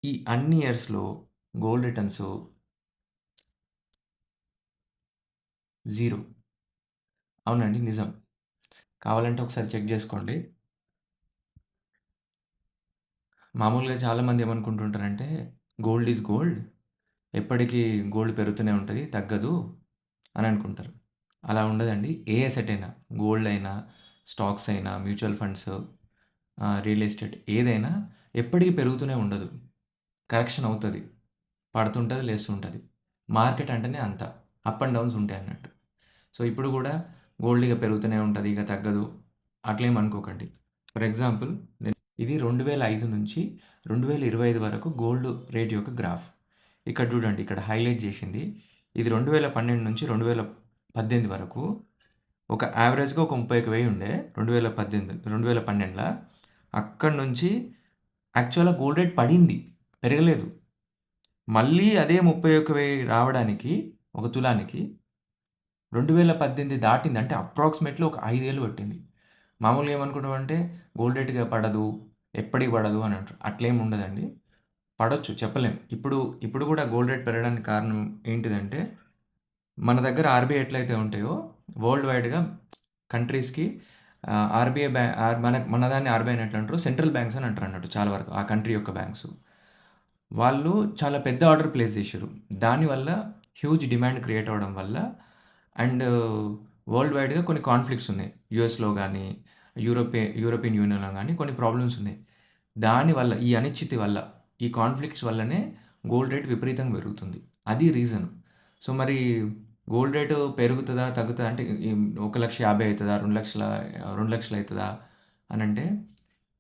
ఈ అన్ని ఇయర్స్‌లో గోల్డ్ రిటర్న్స్ 0. అవునండి. నిజం. కావాలంటే ఒకసారి చెక్ జేసుకోండి. మామూలుగా చాలామంది ఏమనుకుంటుంటారంటే గోల్డ్ ఈజ్ గోల్డ్. ఎప్పటికీ గోల్డ్ పెరుగుతూనే ఉంటది. తగ్గదు అని అనుకుంటారు. అలా ఉండదండి. ఏ అసెట్ అయినా గోల్డ్ అయినా, స్టాక్స్ అయినా, మ్యూచువల్ ఫండ్స్, రియల్ ఎస్టేట్ ఏదైనా ఎప్పటికి పెరుగుతూనే ఉండదు. కరెక్షన్ అవుతది. పడుతుంటది, లేస్తుంటది. మార్కెట్ అంటేనే అంత. అప్ అండ్ డౌన్స్ ఉంటాయన్నట్టు. సో, ఇప్పుడు గూడా గోల్డ్ ఇగ పెరుగుతూనే ఉంటది. ఇగ తగ్గదు. అట్లేం అనుకోకండి. ఫర్ ఎగ్జాంపుల్ ఇది 2005 నుంచి 2025 వరకు గోల్డ్ రేట్ యొక్క గ్రాఫ్. ఇక్కడ చూడండి. ఇక్కడ హైలైట్ చేసింది. ఇది 2012 నుంచి 2018 వరకు ఒక యావరేజ్‌గా ఒక 31,000 ఉండే 2018 2012ల. అక్కడి నుంచి యాక్చువల్‌గా గోల్డ్ రేట్ పడింది. పెరగలేదు. మళ్ళీ అదే 31,000 రావడానికి ఒక తులానికి 2018 దాటింది. అంటే అప్రాక్సిమేట్‌లీ ఒక 5 ఏళ్ళు పట్టింది. మామూలుగా ఏమనుకుంటామంటే గోల్డ్ రేట్ ఇగ పడదు, ఎప్పటికి పడదు అని అంటారు. అట్లేమి ఉండదండి. పడొచ్చు చెప్పలేం. ఇప్పుడు కూడా గోల్డ్ రేట్ పెరగడానికి కారణం ఏంటిదంటే, మన దగ్గర ఆర్‌బీఐ ఎట్లయితే ఉంటాయో వరల్డ్ వైడ్‌గా కంట్రీస్‌కి ఆర్‌బీఐ మన దాన్ని ఆర్‌బీఐ అని ఎట్లా అంటారు? సెంట్రల్ బ్యాంక్స్ అని అంటారన్నట్టు చాలా వరకు. ఆ కంట్రీ యొక్క బ్యాంక్స్. వాళ్ళు చాలా పెద్ద ఆర్డర్ ప్లేస్ చేషిర్రు. దానివల్ల హ్యూజ్ డిమాండ్ క్రియేట్ అవ్వడం వల్ల అండ్ వరల్డ్ వైడ్‌గా కొన్ని కాన్‌ఫ్లిక్ట్స్ ఉన్నాయి. యూఎస్‌లో గాని, యూరోపియన్ యూనియన్‌లో గాని కొన్ని ప్రాబ్లమ్స్ ఉన్నాయి. దానివల్ల ఈ అనిశ్చితి వల్ల, ఈ కాన్‌ఫ్లిక్ట్స్ వల్లనే గోల్డ్ రేట్ విపరీతంగా పెరుగుతుంది. అది రీజన్. సో, మరి గోల్డ్ రేటు పెరుగుతదా? తగ్గుతదా? అంటే 1,50,000 అయితదా? 2,00,000 అయితదా? అనంటే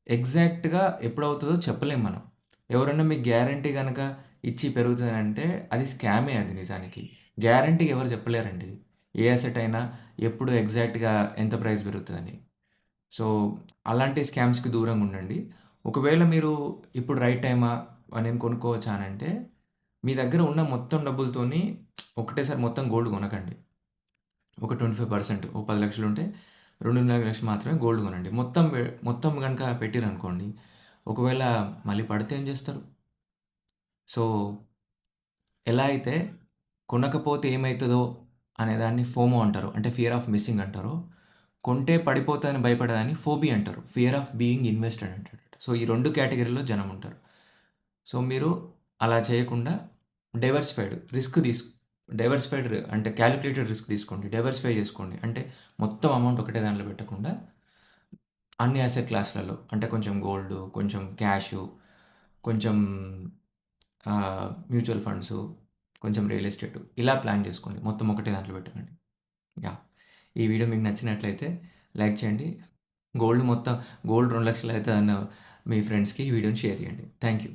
ఎగ్జాక్ట్‌గా ఎప్పుడవుతదో చెప్పలేం మనం. ఎవరన్నా మీకు గ్యారంటీ గనక ఇచ్చి పెరుగుతదనంటే అది స్కామే అది నిజానికి. గ్యారంటీ ఎవరు చెప్పలేరండి. ఏ అసెట్ అయినా ఎప్పుడు ఎగ్జాక్ట్‌గా ఎంత ప్రైస్ పెరుగుతదని. సో, అలాంటి స్కామ్స్‌కి దూరంగుండండి. ఒకవేళ మీరు ఇప్పుడు రైట్ టైమా నేను కొనుక్కోవచ్చా అనంటే, మీ దగ్గర ఉన్న మొత్తం డబ్బులతోని ఒకటేసారి మొత్తం గోల్డ్ కొనకండి. ఒక 25% ఓ 10,00,000 ఉంటే 2,50,000 మాత్రమే గోల్డ్ కొనండి. మొత్తం గనక పెట్టిరనుకోండి, ఒకవేళ మళ్ళీ పడితే ఏం జేస్తారు? సో, ఎలా అయితే కొనకపోతే ఏమైతదో అనేదాన్ని ఫోమో అంటారు. అంటే ఫియర్ ఆఫ్ మిస్సింగ్ అంటారు. కొంటే పడిపోతదని భయపడేదాన్ని ఫోబియా అంటారు. ఫియర్ ఆఫ్ బీయింగ్ ఇన్వెస్టెడ్ అంటాడు. సో, ఈ 2 కేటగరీలో జనముంటారు. సో, మీరు అలా చేయకుండా డైవర్సిఫైడ్ రిస్క్ తీస్ డైవర్సిఫైడ్ అంటే కాలిక్యులేటెడ్ రిస్క్ తీసుకోండి. డైవర్సిఫై చేసుకోండి. అంటే మొత్తం అమౌంట్ ఒకటే దాంట్లో పెట్టకుండా అన్ని అసెట్ క్లాస్‌లలో అంటే కొంచెం గోల్డు, కొంచెం క్యాషు, కొంచెం మ్యూచువల్ ఫండ్సు, కొంచెం రియల్ ఎస్టేటు ఇలా ప్లాన్ చేసుకోండి. మొత్తం ఒకటే దాంట్లో పెట్టకండి. యాహ్! ఈ వీడియో మీకు నచ్చినట్లయితే లైక్ చేయండి. గోల్డ్ 2,00,000 అయితదన్న మీ ఫ్రెండ్స్‌కి ఈ వీడియోని షేర్ చేయండి. Thank you.